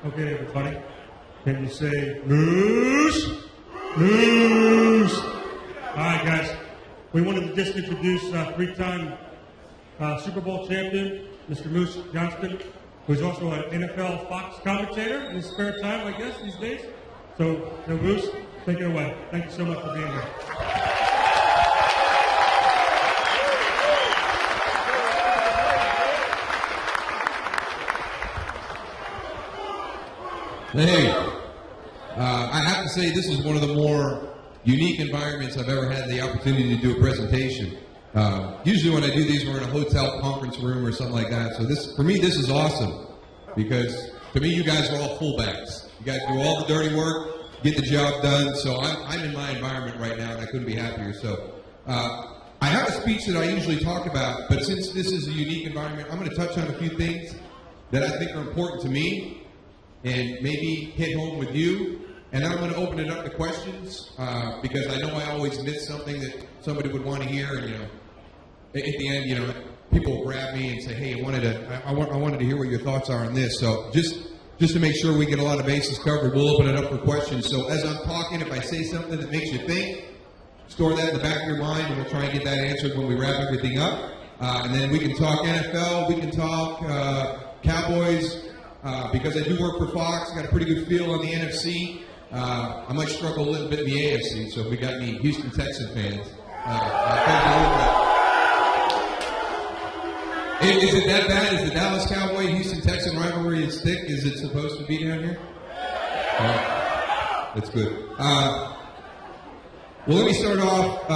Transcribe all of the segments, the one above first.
Okay, everybody. Can you say moose? Moose. All right, guys. We wanted to just introduce three-time Super Bowl champion, Mr. Moose Johnston, who's also an NFL Fox commentator in his spare time, I guess, these days. So, Moose, take it away. Thank you so much for being here. Hey, I have to say this is one of the more unique environments I've ever had the opportunity to do a presentation. Usually when I do these, we're in a hotel conference room or something like that. So this, for me, this is awesome because to me, you guys are all fullbacks. You guys do all the dirty work, get the job done. So I'm in my environment right now, and I couldn't be happier. So I have a speech that I usually talk about, but since this is a unique environment, I'm going to touch on a few things that I think are important to me and maybe hit home with you. And then I'm going to open it up to questions because I know I always miss something that somebody would want to hear. And, at the end, people will grab me and say, hey, I wanted to hear what your thoughts are on this. So just to make sure we get a lot of bases covered, we'll open it up for questions. So as I'm talking, if I say something that makes you think, store that in the back of your mind, and we'll try and get that answered when we wrap everything up. And then we can talk NFL, we can talk Cowboys, because I do work for Fox, got a pretty good feel on the NFC. I might struggle a little bit in the AFC, so if we got any Houston Texan fans, is it that bad? Is the Dallas Cowboys Houston Texan rivalry as thick as it's supposed to be down here? That's good. Well, let me start off.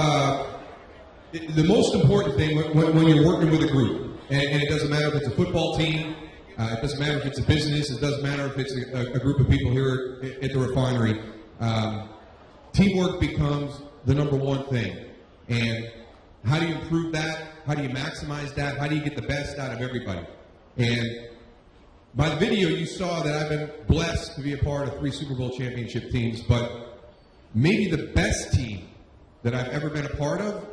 The most important thing when you're working with a group, and it doesn't matter if it's a football team, it doesn't matter if it's a business, it doesn't matter if it's a group of people here at the refinery, teamwork becomes the number one thing. And how do you improve that? How do you maximize that? How do you get the best out of everybody? And by the video, you saw that I've been blessed to be a part of 3 Super Bowl championship teams, but maybe the best team that I've ever been a part of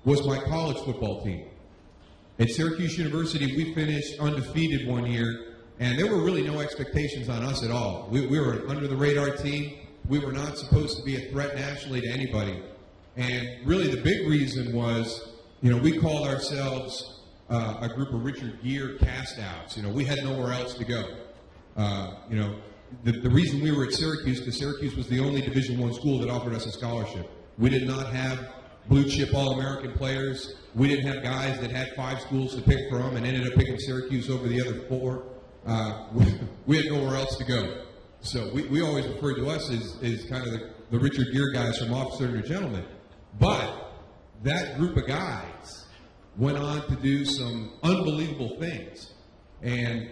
was my college football team. At Syracuse University, we finished undefeated one year, and there were really no expectations on us at all. We were an under-the-radar team. We were not supposed to be a threat nationally to anybody. And really the big reason was, we called ourselves a group of Richard Gere cast-outs. We had nowhere else to go. The reason we were at Syracuse, because Syracuse was the only Division I school that offered us a scholarship. We did not have blue-chip All-American players. We didn't have guys that had 5 schools to pick from and ended up picking Syracuse over the other 4. We had nowhere else to go. So we always referred to us as kind of the Richard Gere guys from Officer and Gentleman. But that group of guys went on to do some unbelievable things. And,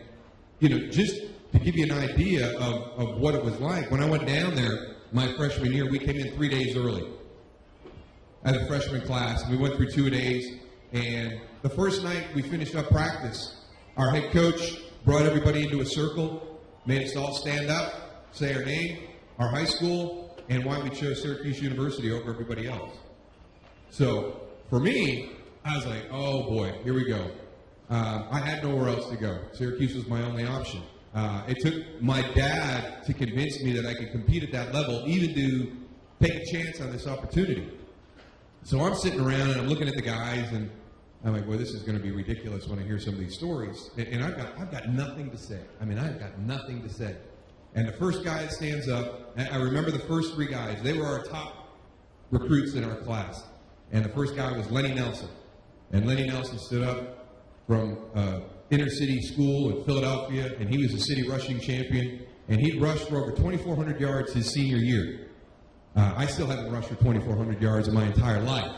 just to give you an idea of what it was like, when I went down there my freshman year, we came in 3 days early as a freshman class. We went through 2 days, and the first night we finished up practice, our head coach brought everybody into a circle, made us all stand up, say our name, our high school, and why we chose Syracuse University over everybody else. So for me, I was like, oh boy, here we go. I had nowhere else to go. Syracuse was my only option. It took my dad to convince me that I could compete at that level, even to take a chance on this opportunity. So I'm sitting around and I'm looking at the guys, and I'm like, well, this is going to be ridiculous when I hear some of these stories. And I've got nothing to say. I've got nothing to say. And the first guy that stands up, I remember the first 3 guys. They were our top recruits in our class. And the first guy was Lenny Nelson. And Lenny Nelson stood up from inner city school in Philadelphia, and he was a city rushing champion. And he'd rushed for over 2,400 yards his senior year. I still haven't rushed for 2,400 yards in my entire life.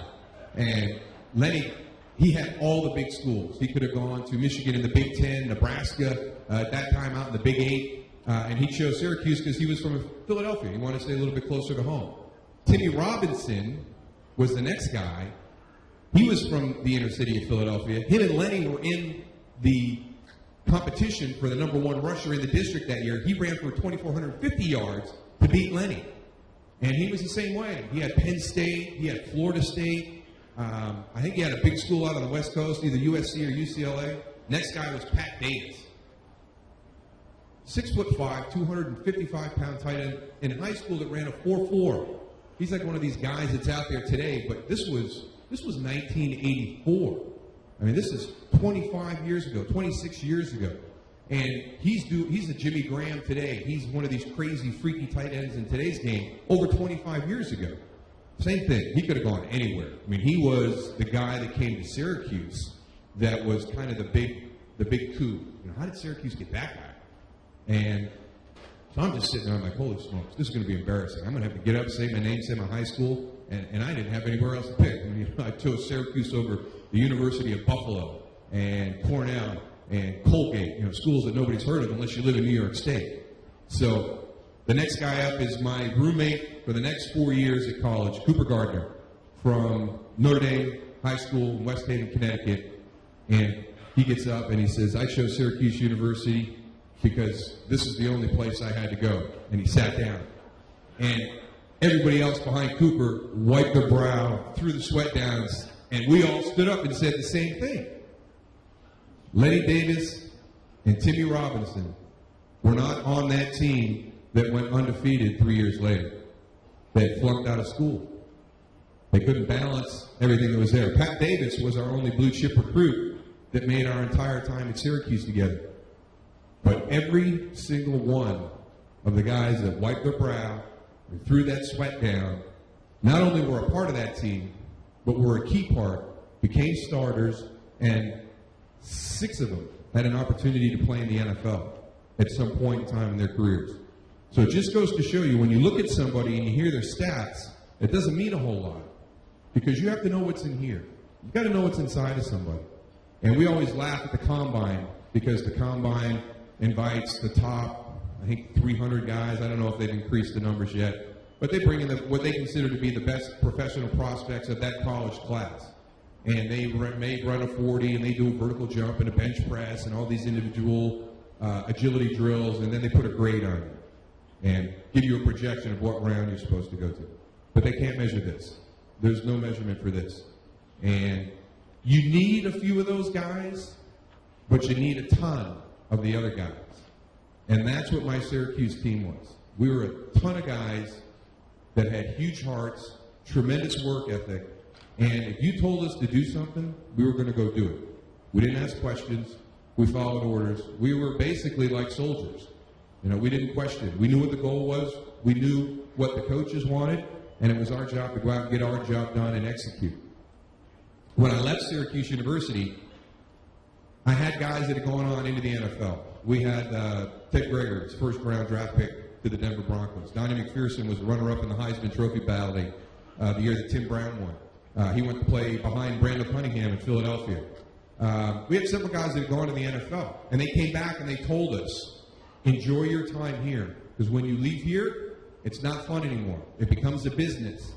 And Lenny, he had all the big schools. He could have gone to Michigan in the Big Ten, Nebraska, at that time out in the Big 8. And he chose Syracuse because he was from Philadelphia. He wanted to stay a little bit closer to home. Timmy Robinson was the next guy. He was from the inner city of Philadelphia. Him and Lenny were in the competition for the number 1 rusher in the district that year. He ran for 2,450 yards to beat Lenny. And he was the same way. He had Penn State. He had Florida State. I think he had a big school out on the West Coast, either USC or UCLA. Next guy was Pat Davis. 6'5", 255-pound tight end in high school that ran a 4.4. He's like one of these guys that's out there today, but this was 1984. I mean, this is 25 years ago, 26 years ago. And he's a Jimmy Graham today. He's one of these crazy, freaky tight ends in today's game over 25 years ago. Same thing. He could have gone anywhere. I mean, he was the guy that came to Syracuse that was kind of the big coup. You know, how did Syracuse get that guy? And so I'm just sitting there, I'm like, holy smokes, this is going to be embarrassing. I'm going to have to get up, say my name, say my high school, and I didn't have anywhere else to pick. I mean, I chose Syracuse over the University of Buffalo and Cornell and Colgate, you know, schools that nobody's heard of unless you live in New York State. So the next guy up is my roommate for the next 4 years at college, Cooper Gardner, from Notre Dame High School in West Haven, Connecticut. And he gets up and he says, I chose Syracuse University because this is the only place I had to go. And he sat down. And everybody else behind Cooper wiped their brow, threw the sweat down, and we all stood up and said the same thing. Lenny Davis and Timmy Robinson were not on that team that went undefeated 3 years later. They had flunked out of school. They couldn't balance everything that was there. Pat Davis was our only blue chip recruit that made our entire time at Syracuse together. But every single one of the guys that wiped their brow and threw that sweat down, not only were a part of that team, but were a key part, became starters, and 6 of them had an opportunity to play in the NFL at some point in time in their careers. So it just goes to show you, when you look at somebody and you hear their stats, it doesn't mean a whole lot, because you have to know what's in here. You've got to know what's inside of somebody. And we always laugh at the Combine, because the Combine invites the top, I think, 300 guys. I don't know if they've increased the numbers yet. But they bring in what they consider to be the best professional prospects of that college class. And they may run a 40, and they do a vertical jump and a bench press and all these individual agility drills, and then they put a grade on you and give you a projection of what round you're supposed to go to. But they can't measure this. There's no measurement for this. And you need a few of those guys, but you need a ton of the other guys. And that's what my Syracuse team was. We were a ton of guys that had huge hearts, tremendous work ethic, and if you told us to do something, we were going to go do it. We didn't ask questions. We followed orders. We were basically like soldiers. You know, we didn't question. We knew what the goal was. We knew what the coaches wanted, and it was our job to go out and get our job done and execute. When I left Syracuse University, I had guys that had gone on into the NFL. We had Ted Greger's first-round draft pick to the Denver Broncos. Donnie McPherson was the runner-up in the Heisman Trophy balloting the year that Tim Brown won. He went to play behind Brandon Cunningham in Philadelphia. We had several guys that had gone to the NFL, and they came back and they told us, enjoy your time here, because when you leave here, it's not fun anymore. It becomes a business.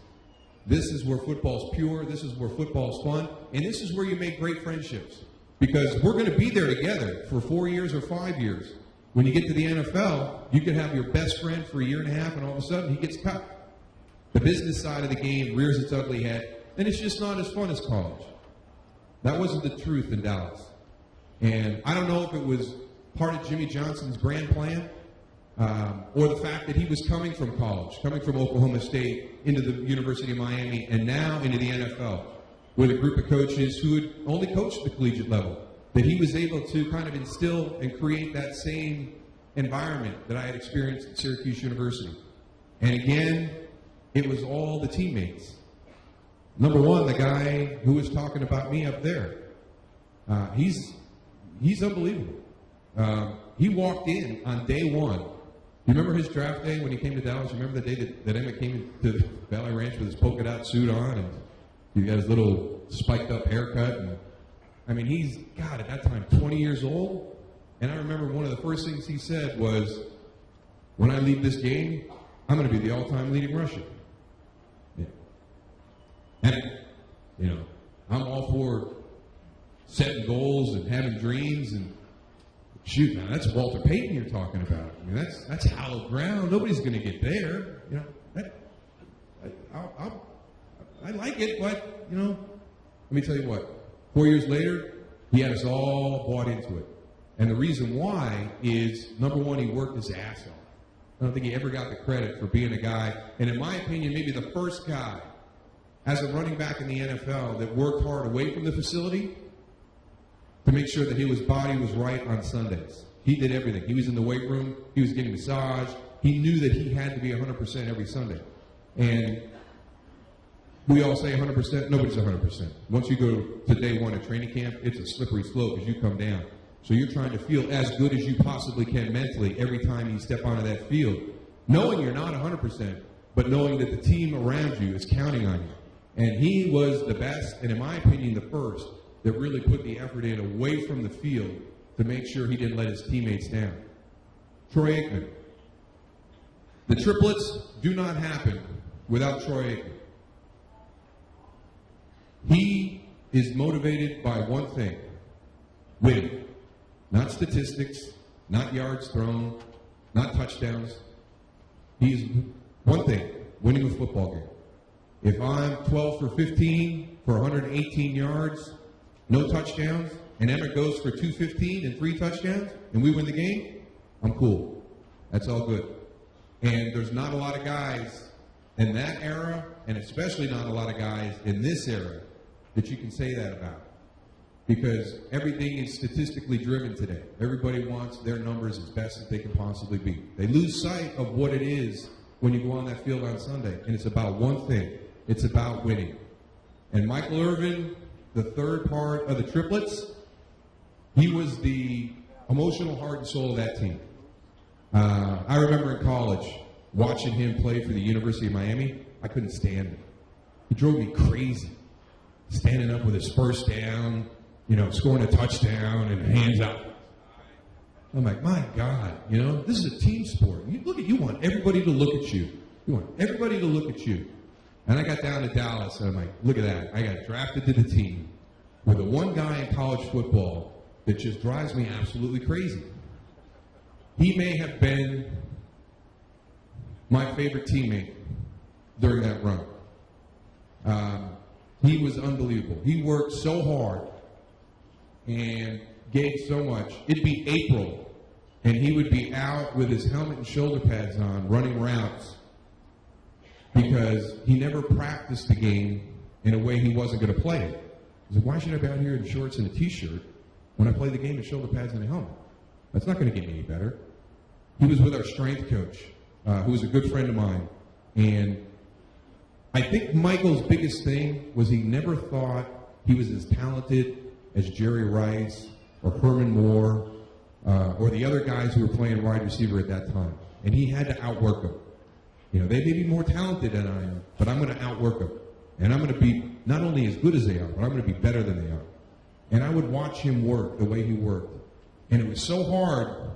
This is where football's pure, this is where football's fun, and this is where you make great friendships, because we're going to be there together for 4 years or 5 years. When you get to the NFL, you can have your best friend for a year and a half, and all of a sudden he gets cut. The business side of the game rears its ugly head, and it's just not as fun as college. That wasn't the truth in Dallas. And I don't know if it was part of Jimmy Johnston's grand plan, or the fact that he was coming from college, coming from Oklahoma State into the University of Miami, and now into the NFL with a group of coaches who had only coached at the collegiate level, that he was able to kind of instill and create that same environment that I had experienced at Syracuse University. And again, it was all the teammates. Number one, the guy who was talking about me up there, he's unbelievable. He walked in on day one. You remember his draft day when he came to Dallas? You remember the day that Emmitt came to Valley Ranch with his polka dot suit on, and he got his little spiked up haircut? And I mean, he's, God, at that time, 20 years old. And I remember one of the first things he said was, when I leave this game, I'm going to be the all-time leading rusher. Yeah. And, you know, I'm all for setting goals and having dreams. And shoot, man, that's Walter Payton you're talking about. I mean, that's hallowed ground. Nobody's going to get there. You know, I like it, but, you know, let me tell you what. 4 years later, he had us all bought into it. And the reason why is, number one, he worked his ass off. I don't think he ever got the credit for being a guy, and in my opinion, maybe the first guy as a running back in the NFL that worked hard away from the facility to make sure that his body was right on Sundays. He did everything. He was in the weight room. He was getting massage. He knew that he had to be 100% every Sunday. And we all say 100%. Nobody's 100%. Once you go to day one at training camp, it's a slippery slope as you come down. So you're trying to feel as good as you possibly can mentally every time you step onto that field, knowing you're not 100%, but knowing that the team around you is counting on you. And he was the best, and in my opinion, the first that really put the effort in away from the field to make sure he didn't let his teammates down. Troy Aikman. The triplets do not happen without Troy Aikman. He is motivated by one thing: winning. Not statistics, not yards thrown, not touchdowns. He's one thing: winning a football game. If I'm 12 for 15 for 118 yards, no touchdowns, and Emmitt goes for 215 and 3 touchdowns, and we win the game, I'm cool. That's all good. And there's not a lot of guys in that era, and especially not a lot of guys in this era, that you can say that about. Because everything is statistically driven today. Everybody wants their numbers as best as they can possibly be. They lose sight of what it is when you go on that field on Sunday, and it's about one thing. It's about winning. And Michael Irvin, the third part of the triplets, he was the emotional heart and soul of that team. I remember in college watching him play for the University of Miami. I couldn't stand him. He drove me crazy. Standing up with his first down, scoring a touchdown and hands out. I'm like, my God, this is a team sport. You want everybody to look at you. You want everybody to look at you. And I got down to Dallas, and I'm like, look at that. I got drafted to the team with the one guy in college football that just drives me absolutely crazy. He may have been my favorite teammate during that run. He was unbelievable. He worked so hard and gave so much. It'd be April, and he would be out with his helmet and shoulder pads on, running routes, because he never practiced the game in a way he wasn't going to play it. He said, why should I be out here in shorts and a T-shirt when I play the game in shoulder pads and a helmet? That's not going to get me any better. He was with our strength coach, who was a good friend of mine, and I think Michael's biggest thing was he never thought he was as talented as Jerry Rice or Herman Moore or the other guys who were playing wide receiver at that time. And he had to outwork them. They may be more talented than I am, but I'm going to outwork them. And I'm going to be not only as good as they are, but I'm going to be better than they are. And I would watch him work the way he worked. And it was so hard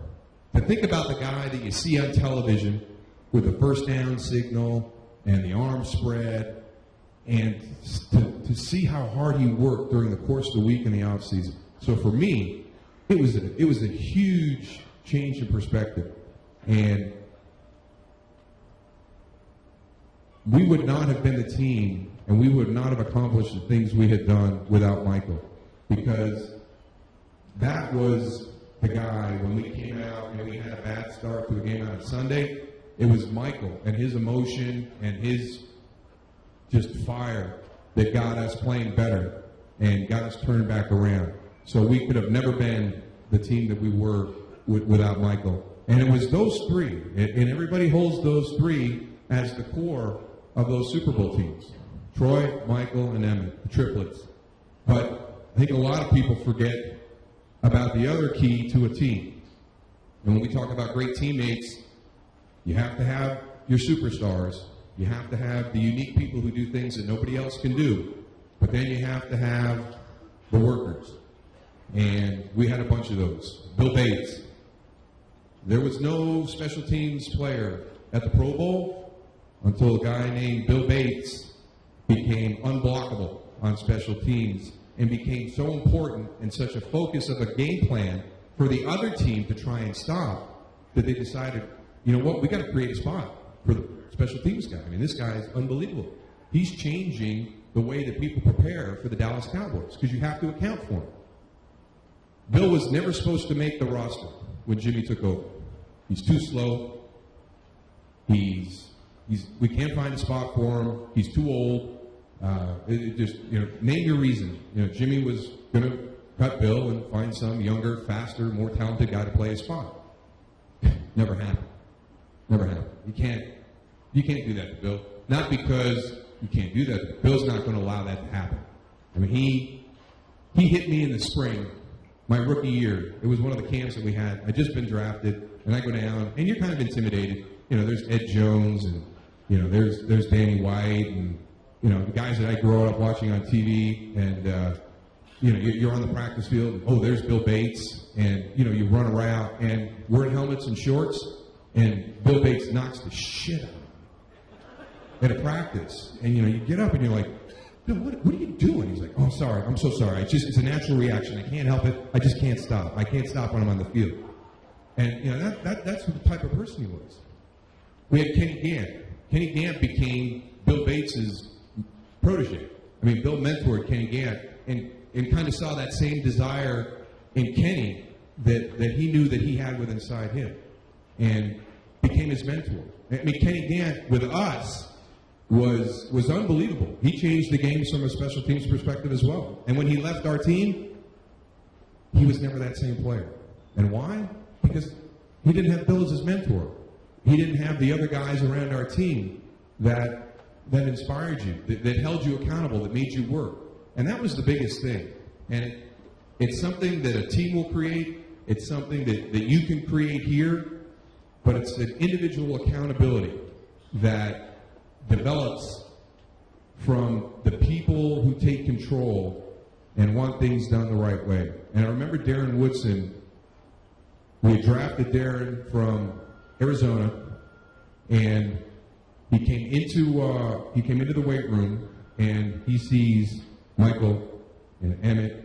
to think about the guy that you see on television with the first down signal and the arm spread, and to see how hard he worked during the course of the week in the off season. So for me, it was a huge change in perspective, and we would not have been the team, and we would not have accomplished the things we had done without Michael, because that was the guy when we came out and we had a bad start to the game on Sunday. It was Michael and his emotion and his just fire that got us playing better and got us turned back around. So we could have never been the team that we were without Michael. And it was those three, and everybody holds those three as the core of those Super Bowl teams: Troy, Michael, and Emmitt, the triplets. But I think a lot of people forget about the other key to a team. And when we talk about great teammates, you have to have your superstars. You have to have the unique people who do things that nobody else can do. But then you have to have the workers. And we had a bunch of those. Bill Bates. There was no special teams player at the Pro Bowl until a guy named Bill Bates became unblockable on special teams and became so important and such a focus of a game plan for the other team to try and stop that they decided, you know what, we got to create a spot for the special teams guy. I mean, this guy is unbelievable. He's changing the way that people prepare for the Dallas Cowboys because you have to account for him. Bill was never supposed to make the roster when Jimmy took over. He's too slow. We can't find a spot for him. He's too old. Name your reason. Jimmy was going to cut Bill and find some younger, faster, more talented guy to play his spot. Never happened. Never happened. You can't do that to Bill. Not because you can't do that. Bill's not going to allow that to happen. I mean, he hit me in the spring, my rookie year. It was one of the camps that we had. I'd just been drafted, and I go down, and you're kind of intimidated. There's Ed Jones, and there's Danny White, and the guys that I grew up watching on TV, and you're on the practice field. Oh, there's Bill Bates, and you run around, and we're in helmets and shorts, and Bill Bates knocks the shit out of me at a practice, and you get up and you're like, Bill, what are you doing? He's like, oh, sorry, I'm so sorry. It's a natural reaction. I can't help it. I just can't stop. I can't stop when I'm on the field. And that's the type of person he was. We had Kenny Gant. Kenny Gant became Bill Bates's protege. I mean, Bill mentored Kenny Gant and kind of saw that same desire in Kenny that he knew that he had within inside him, and became his mentor. I mean, Kenny Gant with us was unbelievable. He changed the game from a special teams perspective as well. And when he left our team, he was never that same player. And why? Because he didn't have Bill as his mentor. He didn't have the other guys around our team that inspired you, that held you accountable, that made you work. And that was the biggest thing. And it's something that a team will create. It's something that you can create here. But it's an individual accountability that develops from the people who take control and want things done the right way. And I remember Darren Woodson. We had drafted Darren from Arizona, and he came into the weight room, and he sees Michael and Emmitt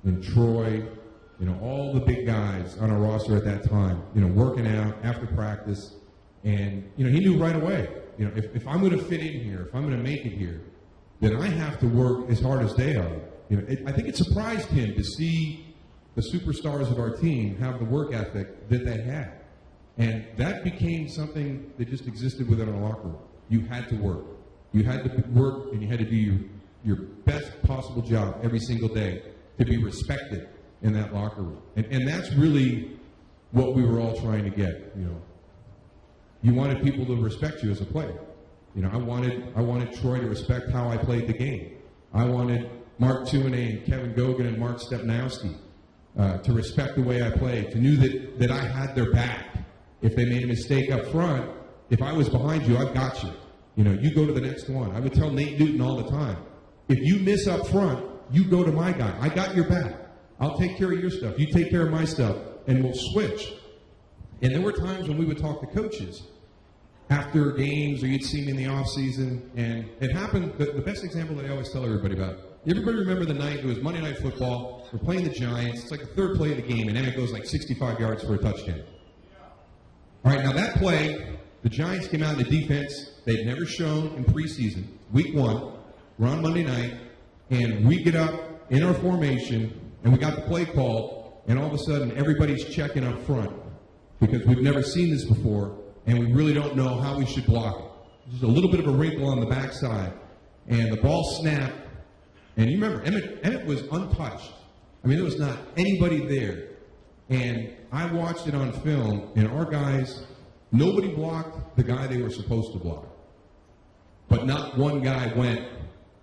and Troy, all the big guys on our roster at that time, working out after practice, and he knew right away, if I'm going to fit in here, if I'm going to make it here, then I have to work as hard as they are. I think it surprised him to see the superstars of our team have the work ethic that they had. And that became something that just existed within our locker room. You had to work. You had to work, and you had to do your best possible job every single day to be respected in that locker room. And that's really what we were all trying to get. You wanted people to respect you as a player. I wanted Troy to respect how I played the game. I wanted Mark Tuinei and Kevin Gogan and Mark Stepnowski to respect the way I played, to know that I had their back. If they made a mistake up front, if I was behind you, I've got you. You go to the next one. I would tell Nate Newton all the time, if you miss up front, you go to my guy. I got your back. I'll take care of your stuff. You take care of my stuff, and we'll switch. And there were times when we would talk to coaches after games, or you'd see me in the off season, and it happened. The best example that I always tell everybody about. Everybody remember the night, it was Monday Night Football. We're playing the Giants. It's like the third play of the game, and Emmitt goes like 65 yards for a touchdown. All right, now that play, the Giants came out in the defense they'd never shown in preseason. Week 1, we're on Monday night, and we get up in our formation, and we got the play called, and all of a sudden everybody's checking up front because we've never seen this before, and we really don't know how we should block it. There's a little bit of a wrinkle on the backside, and the ball snapped, and you remember, Emmitt was untouched. I mean, there was not anybody there. And I watched it on film, and our guys, nobody blocked the guy they were supposed to block. But not one guy went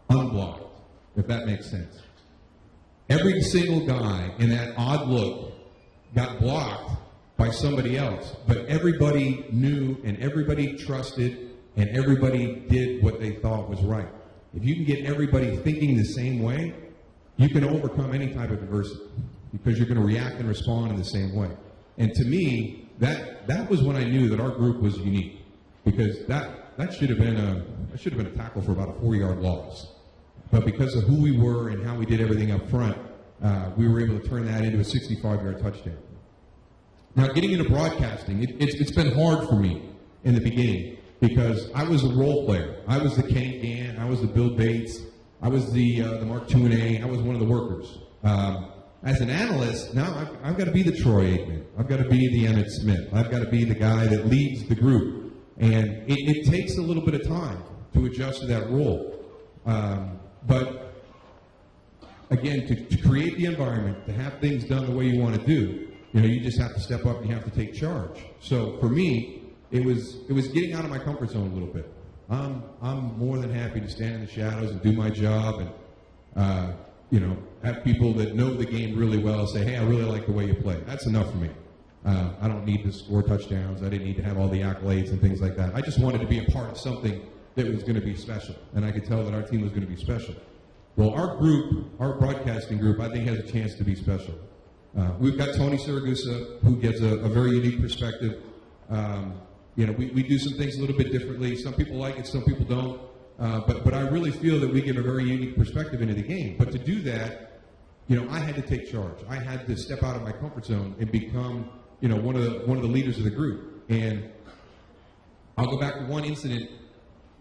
unblocked, if that makes sense. Every single guy in that odd look got blocked by somebody else. But everybody knew, and everybody trusted, and everybody did what they thought was right. If you can get everybody thinking the same way, you can overcome any type of adversity, because you're going to react and respond in the same way. And to me, that was when I knew that our group was unique, because that should have been a tackle for about a 4-yard loss. But because of who we were and how we did everything up front, we were able to turn that into a 65-yard touchdown. Now, getting into broadcasting, it's been hard for me in the beginning, because I was a role player. I was the Kenny Gant, I was the Bill Bates, I was the Mark Tuinei, I was one of the workers. As an analyst, now I've got to be the Troy Aikman. I've got to be the Emmitt Smith. I've got to be the guy that leads the group. And it takes a little bit of time to adjust to that role. But again, to create the environment, to have things done the way you want to do, you just have to step up and you have to take charge. So for me, it was getting out of my comfort zone a little bit. I'm more than happy to stand in the shadows and do my job and have people that know the game really well say, hey, I really like the way you play. That's enough for me. I don't need to score touchdowns. I didn't need to have all the accolades and things like that. I just wanted to be a part of something that was going to be special, and I could tell that our team was going to be special. Well, our group, our broadcasting group, I think has a chance to be special. We've got Tony Siragusa, who gives a very unique perspective. We do some things a little bit differently. Some people like it, some people don't. But I really feel that we give a very unique perspective into the game. But to do that, I had to take charge. I had to step out of my comfort zone and become, one of the leaders of the group. And I'll go back to one incident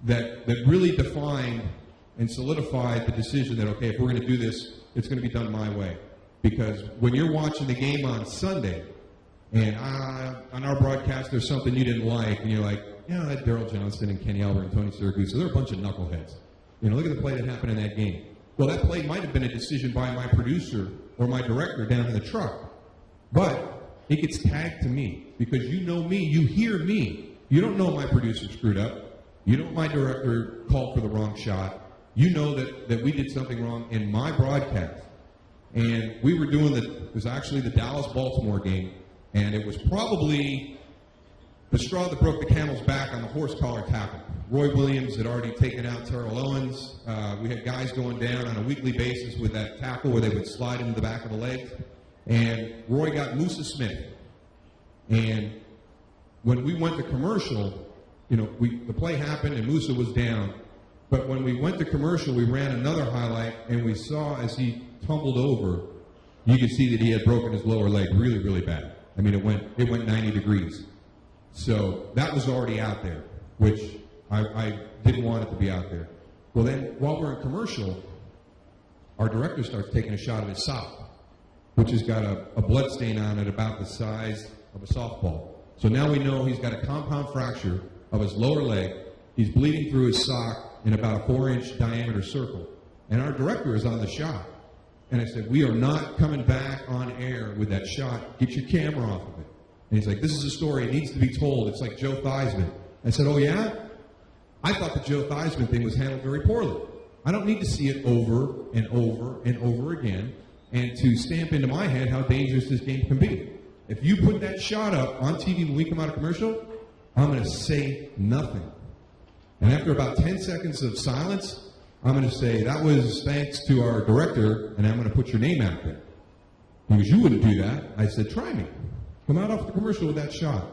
that really defined and solidified the decision that, okay, if we're going to do this, it's going to be done my way. Because when you're watching the game on Sunday, and on our broadcast there's something you didn't like, and you're like, that Daryl Johnston and Kenny Albert and Tony Siragusa, they're a bunch of knuckleheads. Look at the play that happened in that game. Well, that play might have been a decision by my producer or my director down in the truck. But it gets tagged to me because you know me, you hear me. You don't know my producer screwed up. You know my director called for the wrong shot. You know that we did something wrong in my broadcast. And we were doing it was actually the Dallas-Baltimore game, and it was probably the straw that broke the camel's back on the horse collar tackle. Roy Williams had already taken out Terrell Owens. We had guys going down on a weekly basis with that tackle where they would slide into the back of the legs. And Roy got Emmitt Smith. And when we went to commercial, the play happened and Musa was down. But when we went to commercial, we ran another highlight, and we saw as he tumbled over, you could see that he had broken his lower leg really, really bad. I mean, it went 90 degrees. So that was already out there, which I didn't want it to be out there. Well, then, while we're in commercial, our director starts taking a shot at his sock, which has got a blood stain on it about the size of a softball. So now we know he's got a compound fracture of his lower leg. He's bleeding through his sock in about a 4-inch diameter circle. And our director is on the shot. And I said, we are not coming back on air with that shot. Get your camera off of it. And he's like, this is a story. It needs to be told. It's like Joe Theismann. I said, oh, yeah? I thought the Joe Theismann thing was handled very poorly. I don't need to see it over and over and over again and to stamp into my head how dangerous this game can be. If you put that shot up on TV when we come out of commercial, I'm going to say nothing. And after about 10 seconds of silence, I'm going to say, that was thanks to our director, and I'm going to put your name out there. Because you wouldn't do that. I said, try me. Come out off the commercial with that shot.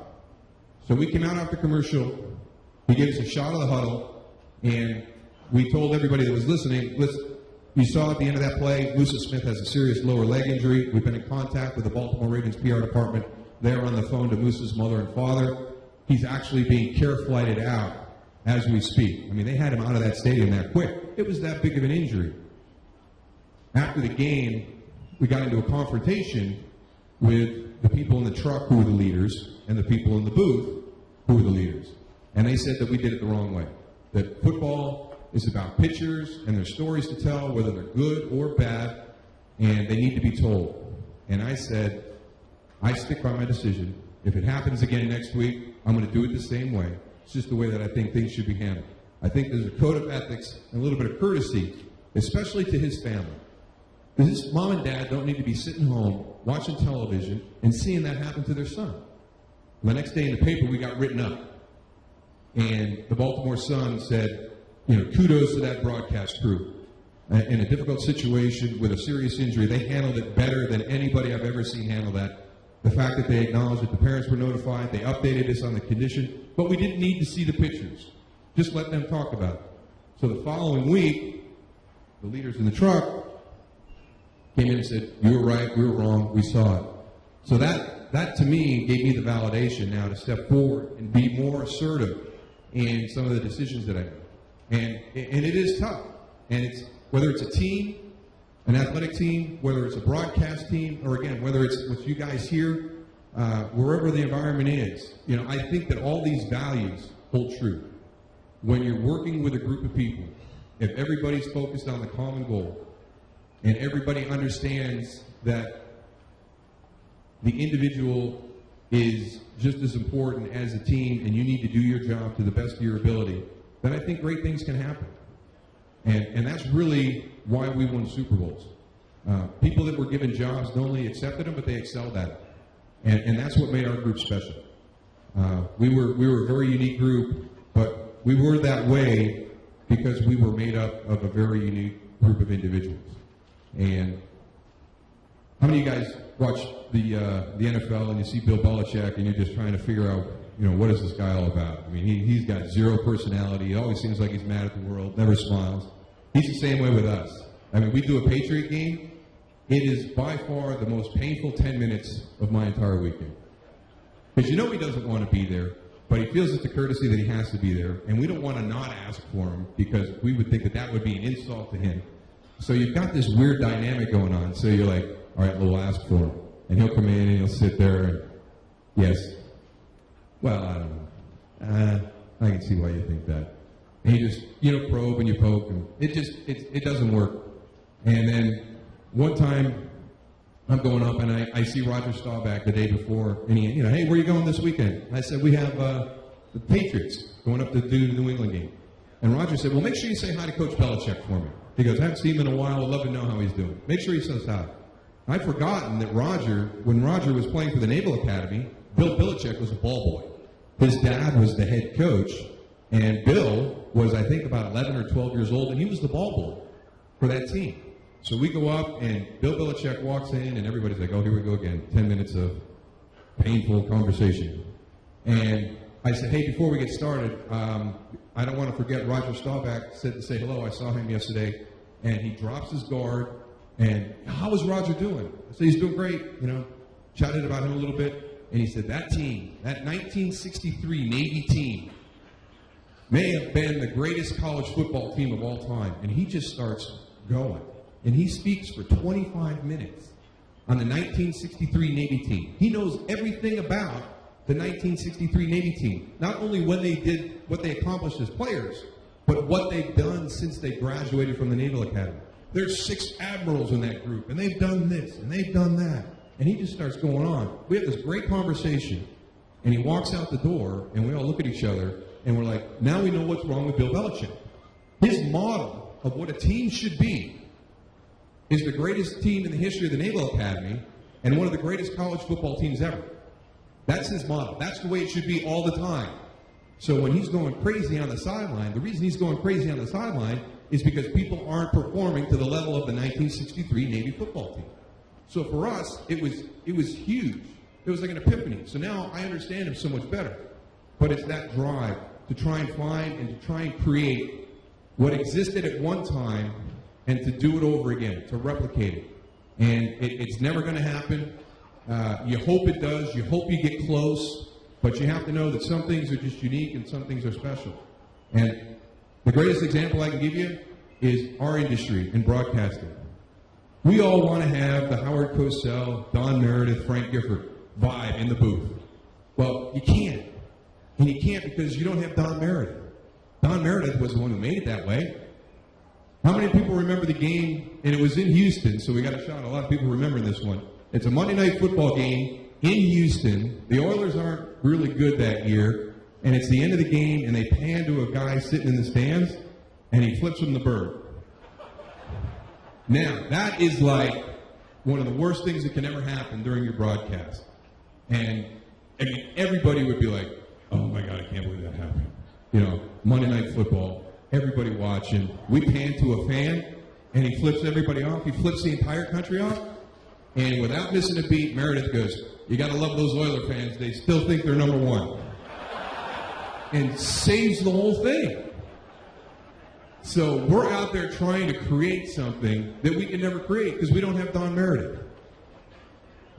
So we came out after commercial. He gave us a shot of the huddle, and we told everybody that was listening, listen, you saw at the end of that play, Emmitt Smith has a serious lower leg injury. We've been in contact with the Baltimore Ravens PR department. They're on the phone to Moose's mother and father. He's actually being care flighted out as we speak. I mean, they had him out of that stadium that quick. It was that big of an injury. After the game, we got into a confrontation with the people in the truck who were the leaders and the people in the booth who were the leaders. And they said that we did it the wrong way. That football is about pitchers and their stories to tell, whether they're good or bad, and they need to be told. And I said, I stick by my decision. If it happens again next week, I'm going to do it the same way. It's just the way that I think things should be handled. I think there's a code of ethics and a little bit of courtesy, especially to his family. Because his mom and dad don't need to be sitting home watching television and seeing that happen to their son. The next day in the paper, we got written up. And the Baltimore Sun said, kudos to that broadcast crew. In a difficult situation with a serious injury, they handled it better than anybody I've ever seen handle that. The fact that they acknowledged that the parents were notified, they updated us on the condition, but we didn't need to see the pictures. Just let them talk about it. So the following week, the leaders in the truck came in and said, you were right, we were wrong, we saw it. So that to me gave me the validation now to step forward and be more assertive in some of the decisions that I make. And it is tough. And it's whether it's a team an athletic team, whether it's a broadcast team, or again, whether it's with you guys here, wherever the environment is, I think that all these values hold true. When you're working with a group of people, if everybody's focused on the common goal, and everybody understands that the individual is just as important as a team, and you need to do your job to the best of your ability, then I think great things can happen. And that's really why we won Super Bowls. People that were given jobs not only accepted them, but they excelled at it. And that's what made our group special. We were a very unique group, but we were that way because we were made up of a very unique group of individuals. And how many of you guys watch the NFL and you see Bill Belichick and you're just trying to figure out, what is this guy all about? I mean, he's got zero personality. He always seems like he's mad at the world, never smiles. He's the same way with us. I mean, we do a Patriot game. It is by far the most painful 10 minutes of my entire weekend. Because he doesn't want to be there, but he feels it's a courtesy that he has to be there, and we don't want to not ask for him because we would think that would be an insult to him. So you've got this weird dynamic going on. So you're like, all right, we'll ask for him. And he'll come in and he'll sit there and, yes. Well, I don't know. I can see why you think that. And you just, probe and you poke, and it doesn't work. And then one time I'm going up and I see Roger Staubach the day before, and he, hey, where are you going this weekend? I said, we have the Patriots going up to do the New England game. And Roger said, well, make sure you say hi to Coach Belichick for me. He goes, I haven't seen him in a while. I'd love to know how he's doing. Make sure he says hi. I'd forgotten that when Roger was playing for the Naval Academy, Bill Belichick was a ball boy. His dad was the head coach, and Bill was, I think, about 11 or 12 years old, and he was the ball boy for that team. So we go up, and Bill Belichick walks in, and everybody's like, oh, here we go again, 10 minutes of painful conversation. And I said, hey, before we get started, I don't want to forget Roger Staubach said to say hello. I saw him yesterday, and he drops his guard, and how is Roger doing? I said, he's doing great, chatted about him a little bit, and he said, that team, that 1963 Navy team, may have been the greatest college football team of all time. And he just starts going. And he speaks for 25 minutes on the 1963 Navy team. He knows everything about the 1963 Navy team. Not only when they did what they accomplished as players, but what they've done since they graduated from the Naval Academy. There's 6 admirals in that group, and they've done this, and they've done that. And he just starts going on. We have this great conversation, and he walks out the door, and we all look at each other, and we're like, now we know what's wrong with Bill Belichick. His model of what a team should be is the greatest team in the history of the Naval Academy and one of the greatest college football teams ever. That's his model. That's the way it should be all the time. So when he's going crazy on the sideline, the reason he's going crazy on the sideline is because people aren't performing to the level of the 1963 Navy football team. So for us, it was huge. It was like an epiphany. So now I understand him so much better. But it's that drive to try and find and to try and create what existed at one time and to do it over again, to replicate it. And it's never going to happen. You hope it does. You hope you get close. But you have to know that some things are just unique and some things are special. And the greatest example I can give you is our industry in broadcasting. We all want to have the Howard Cosell, Don Meredith, Frank Gifford vibe in the booth. Well, you can't. And you can't because you don't have Don Meredith. Don Meredith was the one who made it that way. How many people remember the game? And it was in Houston, so we got a shot. A lot of people remember this one. It's a Monday night football game in Houston. The Oilers aren't really good that year, and it's the end of the game, and they pan to a guy sitting in the stands, and he flips him the bird. Now, that is like one of the worst things that can ever happen during your broadcast. And I mean, everybody would be like, oh my God, I can't believe that happened. Monday night football, everybody watching. We pan to a fan, and he flips everybody off. He flips the entire country off. And without missing a beat, Meredith goes, you got to love those Oiler fans. They still think they're number one. And saves the whole thing. So we're out there trying to create something that we can never create because we don't have Don Meredith.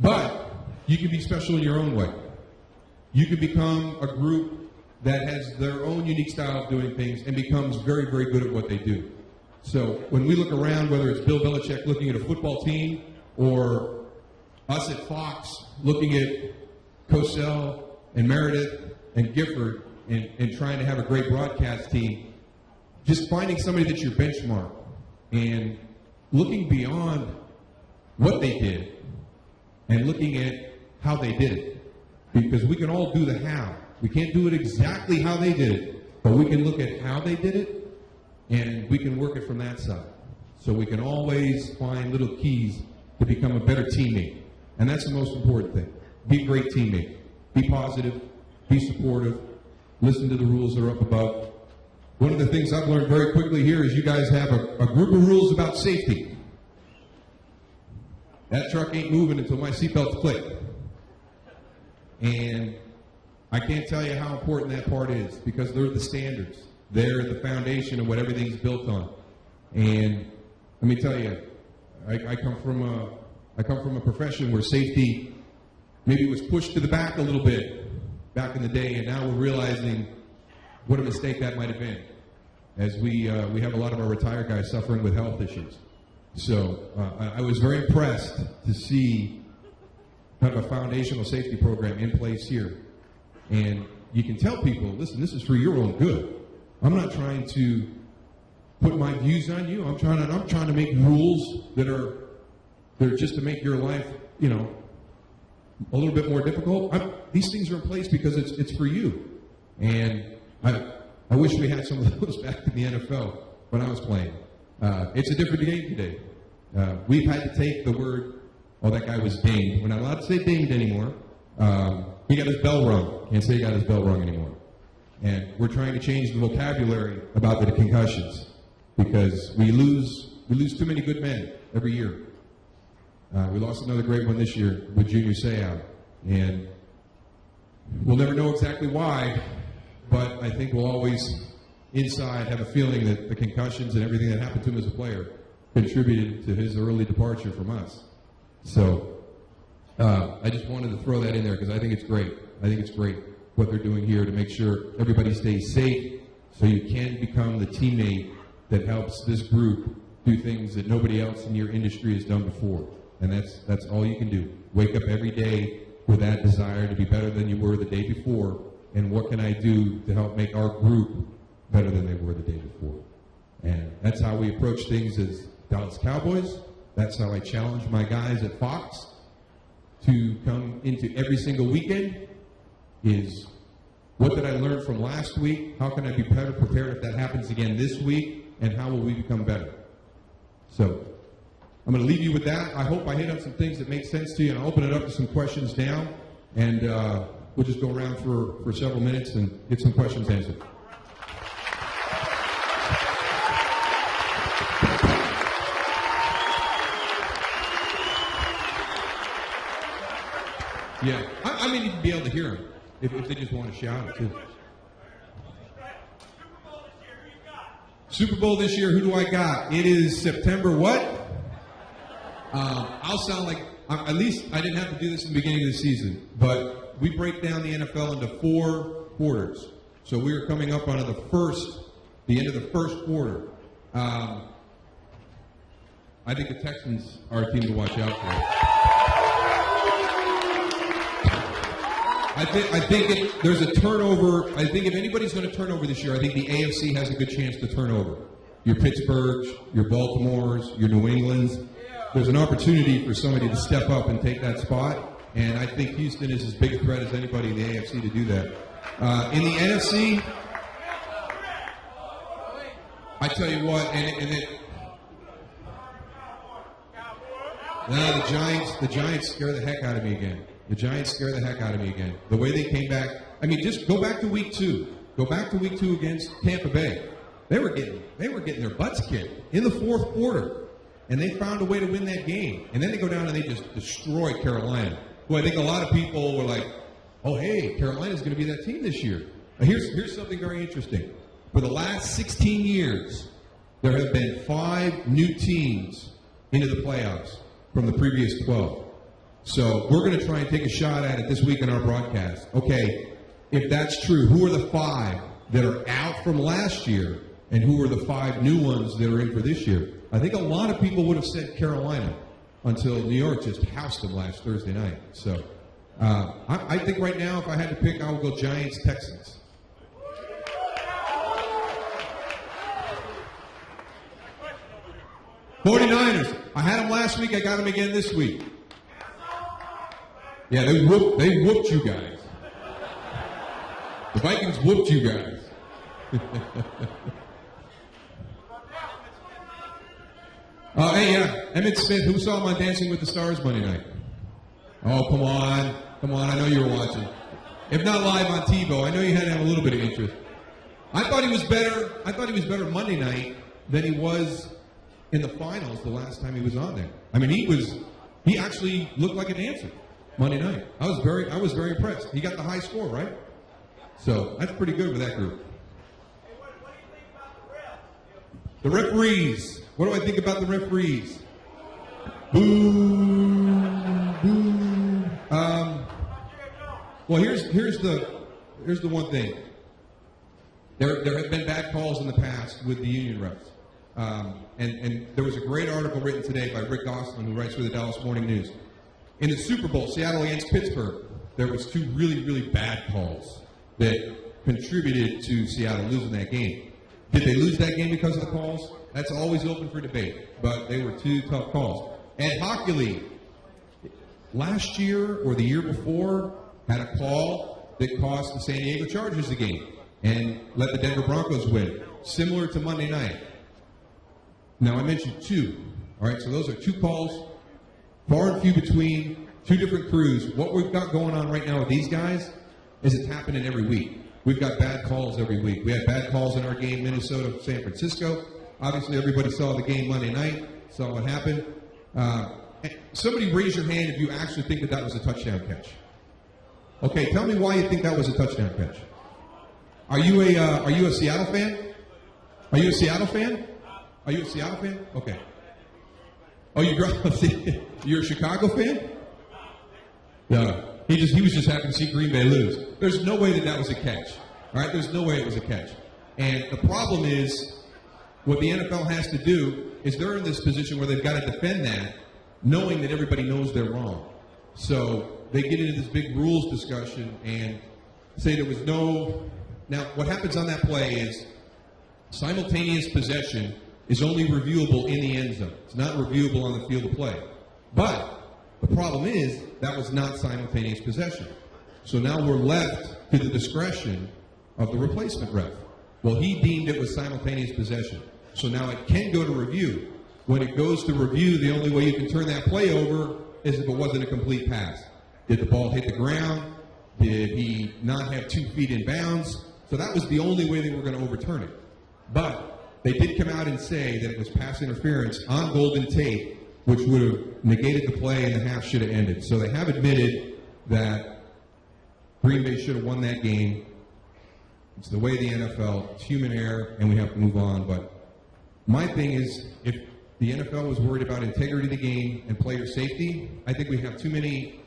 But you can be special in your own way. You can become a group that has their own unique style of doing things and becomes very, very good at what they do. So when we look around, whether it's Bill Belichick looking at a football team or us at Fox looking at Cosell and Meredith and Gifford and trying to have a great broadcast team, just finding somebody that's your benchmark and looking beyond what they did and looking at how they did it. Because we can all do the how. We can't do it exactly how they did it, but we can look at how they did it, and we can work it from that side. So we can always find little keys to become a better teammate. And that's the most important thing. Be a great teammate. Be positive. Be supportive. Listen to the rules that are up above. One of the things I've learned very quickly here is you guys have a group of rules about safety. That truck ain't moving until my seatbelt's clicked. And I can't tell you how important that part is because they're the standards. They're the foundation of what everything's built on. And let me tell you, I come from a profession where safety maybe was pushed to the back a little bit back in the day, and now we're realizing what a mistake that might have been, as we have a lot of our retired guys suffering with health issues. So I was very impressed to see kind of a foundational safety program in place here. And you can tell people, listen, this is for your own good. I'm not trying to put my views on you. I'm trying to make rules that are just to make your life, a little bit more difficult. These things are in place because it's for you. And I wish we had some of those back in the NFL when I was playing. It's a different game today. We've had to take the word, oh, that guy was dinged. We're not allowed to say dinged anymore. He got his bell rung. Can't say he got his bell rung anymore. And we're trying to change the vocabulary about the concussions because we lose too many good men every year. We lost another great one this year with Junior Seau. And we'll never know exactly why, but I think we'll always inside have a feeling that the concussions and everything that happened to him as a player contributed to his early departure from us. So I just wanted to throw that in there because I think it's great. I think it's great what they're doing here to make sure everybody stays safe so you can become the teammate that helps this group do things that nobody else in your industry has done before. And that's all you can do. Wake up every day with that desire to be better than you were the day before, and what can I do to help make our group better than they were the day before. And that's how we approach things as Dallas Cowboys. That's how I challenge my guys at Fox to come into every single weekend is, what did I learn from last week? How can I be better prepared if that happens again this week? And how will we become better? So I'm going to leave you with that. I hope I hit on some things that make sense to you, and I'll open it up to some questions now. And we'll just go around for several minutes and get some questions answered. Yeah, I mean, you can be able to hear them if they just want to shout it too. Super Bowl this year, who do I got? It is September what? I'll sound like, at least I didn't have to do this in the beginning of the season, but we break down the NFL into 4 quarters. So we are coming up on the end of the first quarter. I think the Texans are a team to watch out for. I think there's a turnover. I think if anybody's going to turn over this year, I think the AFC has a good chance to turn over. Your Pittsburghs, your Baltimores, your New Englands. There's an opportunity for somebody to step up and take that spot, and I think Houston is as big a threat as anybody in the AFC to do that. In the NFC, I tell you what, the Giants scare the heck out of me again. The Giants scare the heck out of me again. The way they came back. I mean, just go back to week 2. Go back to week 2 against Tampa Bay. They were getting their butts kicked in the fourth quarter, and they found a way to win that game. And then they go down and they just destroy Carolina, who I think a lot of people were like, oh, hey, Carolina's going to be that team this year. Now, here's something very interesting. For the last 16 years, there have been 5 new teams into the playoffs from the previous 12. So we're going to try and take a shot at it this week in our broadcast. Okay, if that's true, who are the 5 that are out from last year and who are the 5 new ones that are in for this year. I think a lot of people would have said Carolina until New York just housed them last Thursday night. So I think right now, if I had to pick, I would go Giants, Texans. '49ers. I had them last week. I got them again this week. Yeah, they whooped you guys. The Vikings whooped you guys. Hey, Emmitt Smith. Who saw him on Dancing with the Stars Monday night? Oh, come on. I know you were watching. If not live on TiVo, I know you had to have a little bit of interest. I thought he was better Monday night than he was in the finals the last time he was on there. I mean, he actually looked like a dancer Monday night. I was very impressed. He got the high score, right? So that's pretty good with that group. The referees. What do I think about the referees? Boo, boo. Well, here's the one thing. There have been bad calls in the past with the union refs. And there was a great article written today by Rick Johnston, who writes for the Dallas Morning News. In the Super Bowl, Seattle against Pittsburgh, there was 2 really, really bad calls that contributed to Seattle losing that game. Did they lose that game because of the calls? That's always open for debate, but they were 2 tough calls. And Hockey League, last year or the year before, had a call that cost the San Diego Chargers the game and let the Denver Broncos win, similar to Monday night. Now, I mentioned 2. All right, so those are 2 calls, far and few between, 2 different crews. What we've got going on right now with these guys is it's happening every week. We've got bad calls every week. We had bad calls in our game, Minnesota-San Francisco. Obviously, everybody saw the game Monday night, saw what happened. Somebody raise your hand if you actually think that was a touchdown catch. Okay, tell me why you think that was a touchdown catch. Are you a Seattle fan? Are you a Seattle fan? Are you a Seattle fan? Okay. Oh, you're a Chicago fan? Yeah. He was just happy to see Green Bay lose. There's no way that was a catch. All right? There's no way it was a catch. And the problem is, what the NFL has to do is they're in this position where they've got to defend that, knowing that everybody knows they're wrong. So they get into this big rules discussion and say there was no. Now, what happens on that play is simultaneous possession is only reviewable in the end zone. It's not reviewable on the field of play. But the problem is that was not simultaneous possession. So now we're left to the discretion of the replacement ref. Well, he deemed it was simultaneous possession. So now it can go to review. When it goes to review, the only way you can turn that play over is if it wasn't a complete pass. Did the ball hit the ground? Did he not have 2 feet in bounds? So that was the only way they were going to overturn it. But they did come out and say that it was pass interference on golden tape, which would have negated the play and the half should have ended. So they have admitted that Green Bay should have won that game. It's the way of the NFL. It's human error, and we have to move on. But my thing is, if the NFL was worried about integrity of the game and player safety, I think we have too many.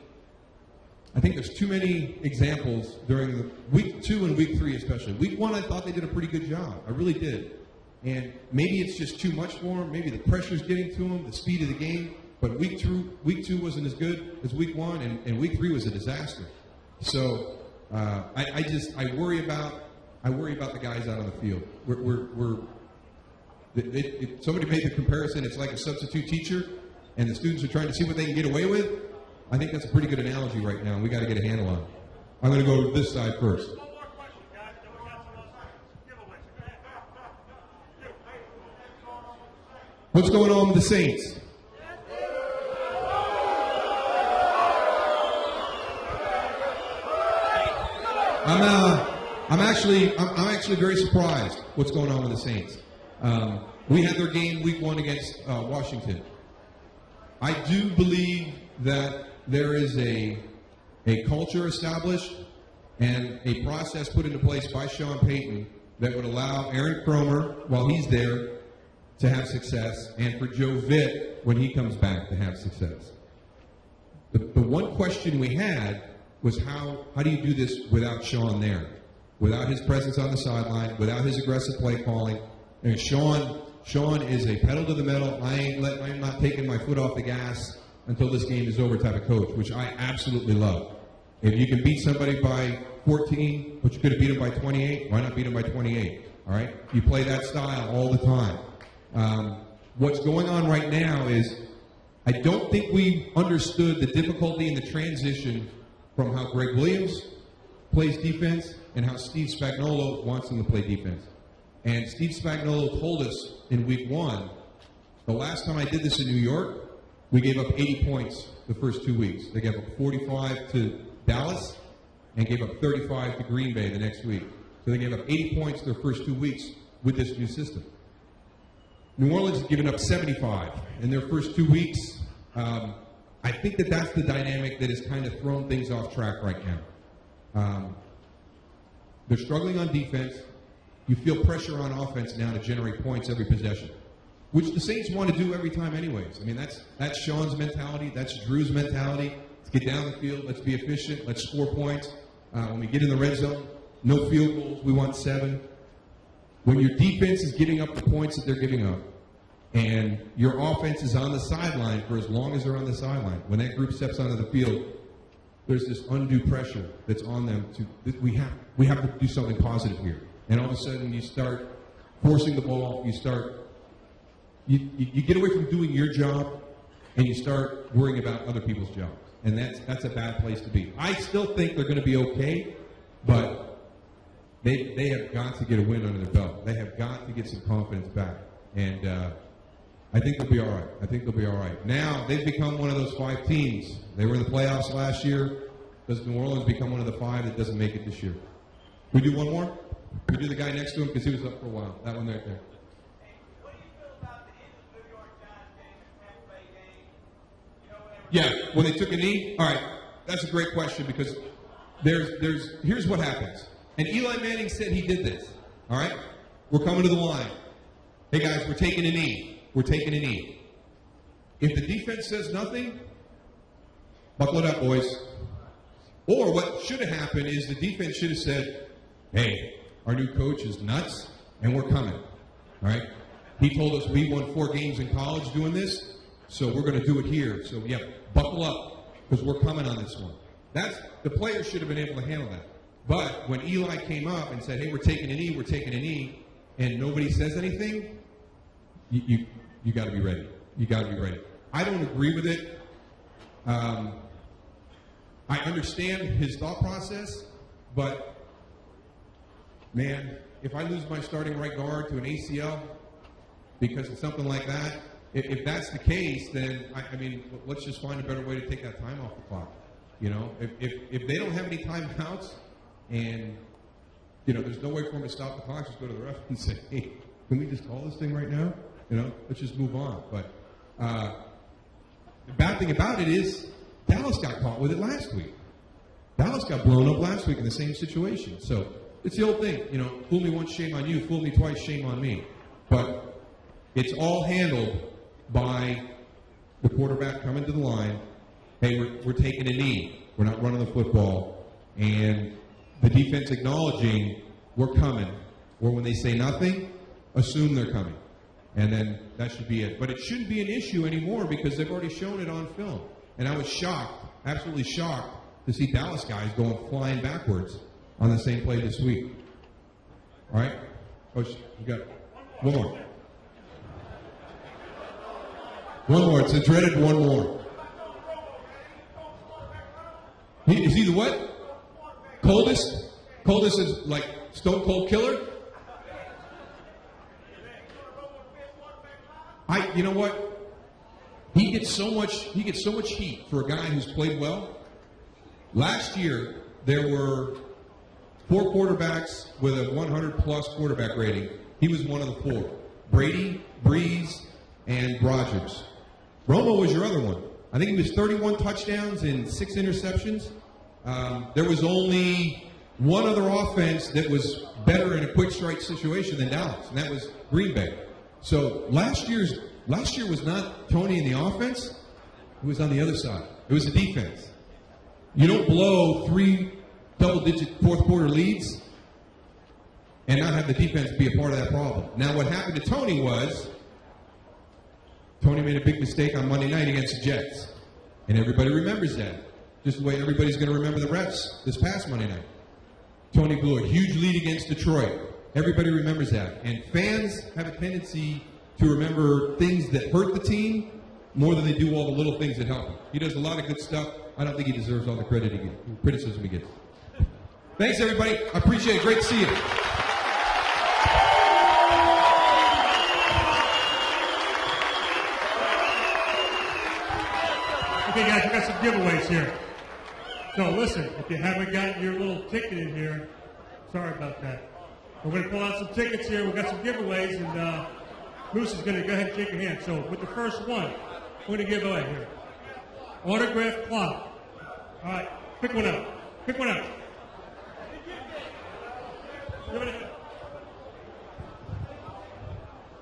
I think there's too many examples during the week 2 and week 3 especially. Week 1, I thought they did a pretty good job. I really did. And maybe it's just too much for them. Maybe the pressure's getting to them, the speed of the game. But week 2 wasn't as good as week 1, and week 3 was a disaster. So I worry about the guys out on the field. Somebody made the comparison. It's like a substitute teacher, and the students are trying to see what they can get away with. I think that's a pretty good analogy right now. We got to get a handle on it. I'm going to go this side first. What's going on with the Saints? I'm actually very surprised what's going on with the Saints. We had their game week 1 against Washington. I do believe that there is a culture established and a process put into place by Sean Payton that would allow Aaron Cromer, while he's there, to have success, and for Joe Vitt, when he comes back, to have success. The one question we had was how do you do this without Sean there? Without his presence on the sideline, without his aggressive play calling, And Sean is a pedal to the metal. I'm not taking my foot off the gas until this game is over type of coach, which I absolutely love. If you can beat somebody by 14, but you could have beat them by 28, why not beat them by 28? All right? You play that style all the time. What's going on right now is I don't think we understood the difficulty in the transition from how Greg Williams plays defense and how Steve Spagnuolo wants him to play defense. And Steve Spagnuolo told us in week 1, the last time I did this in New York, we gave up 80 points the first 2 weeks. They gave up 45 to Dallas and gave up 35 to Green Bay the next week. So they gave up 80 points their first 2 weeks with this new system. New Orleans has given up 75 in their first 2 weeks. I think that's the dynamic that has kind of thrown things off track right now. They're struggling on defense. You feel pressure on offense now to generate points every possession, which the Saints want to do every time anyways. I mean, that's Sean's mentality. That's Drew's mentality. Let's get down the field. Let's be efficient. Let's score points. When we get in the red zone, no field goals. We want 7. When your defense is giving up the points that they're giving up, and your offense is on the sideline for as long as they're on the sideline, when that group steps onto the field, there's this undue pressure that's on them we have to do something positive here. And all of a sudden you start forcing the ball, you get away from doing your job and you start worrying about other people's jobs. And that's a bad place to be. I still think they're going to be okay, but they have got to get a win under their belt. They have got to get some confidence back. And I think they'll be all right. I think they'll be all right. Now, they've become one of those 5 teams. They were in the playoffs last year. Does New Orleans become one of the 5 that doesn't make it this year? We do one more? We do the guy next to him because he was up for a while. That one right there. Hey, what do you feel about the end of the New York Giants game, the Tampa Bay game? You know, Yeah, when they took a knee? All right, that's a great question because here's what happens. And Eli Manning said he did this. All right? We're coming to the line. Hey, guys, we're taking a knee. We're taking a knee. If the defense says nothing, buckle it up, boys. Or what should have happened is the defense should have said, hey, our new coach is nuts, and we're coming. All right? He told us we won 4 games in college doing this, so we're going to do it here. So, yeah, buckle up because we're coming on this one. The players should have been able to handle that. But when Eli came up and said, hey, we're taking a knee, and nobody says anything, you got to be ready. You got to be ready. I don't agree with it. I understand his thought process, but, man, if I lose my starting right guard to an ACL because of something like that, if that's the case, then, I mean, let's just find a better way to take that time off the clock. You know, if they don't have any timeouts and, you know, there's no way for them to stop the clock, just go to the ref and say, hey, can we just call this thing right now? You know, let's just move on. But the bad thing about it is Dallas got caught with it last week. Dallas got blown up last week in the same situation. So it's the old thing, you know, fool me once, shame on you. Fool me twice, shame on me. But it's all handled by the quarterback coming to the line. Hey, we're taking a knee. We're not running the football. And the defense acknowledging we're coming. Or when they say nothing, assume they're coming. And then that should be it. But it shouldn't be an issue anymore because they've already shown it on film. And I was shocked, absolutely shocked, to see Dallas guys going flying backwards on the same play this week. All right? Coach, we got one more. One more. It's a dreaded one more. Is he the what? Coldest? Coldest is like stone cold killer? You know what? He gets so much heat for a guy who's played well. Last year, there were 4 quarterbacks with a 100-plus quarterback rating. He was one of the 4. Brady, Breeze, and Rodgers. Romo was your other one. I think he was 31 touchdowns and 6 interceptions. There was only one other offense that was better in a quick strike situation than Dallas, and that was Green Bay. So last year was not Tony in the offense. It was on the other side. It was the defense. You don't blow 3 double-digit fourth-quarter leads and not have the defense be a part of that problem. Now, what happened to Tony was Tony made a big mistake on Monday night against the Jets, and everybody remembers that. Just the way everybody's going to remember the refs this past Monday night. Tony blew a huge lead against Detroit. Everybody remembers that. And fans have a tendency to remember things that hurt the team more than they do all the little things that help him. He does a lot of good stuff. I don't think he deserves all the criticism he gets. Thanks, everybody. I appreciate it. Great to see you. Okay, guys, we got some giveaways here. So listen, if you haven't gotten your little ticket in here, sorry about that. We're going to pull out some tickets here. We've got some giveaways, and Moose is going to go ahead and shake your hand. So with the first one, we're going to give away here. Autographed clock. All right, pick one out. Pick one out. Give it a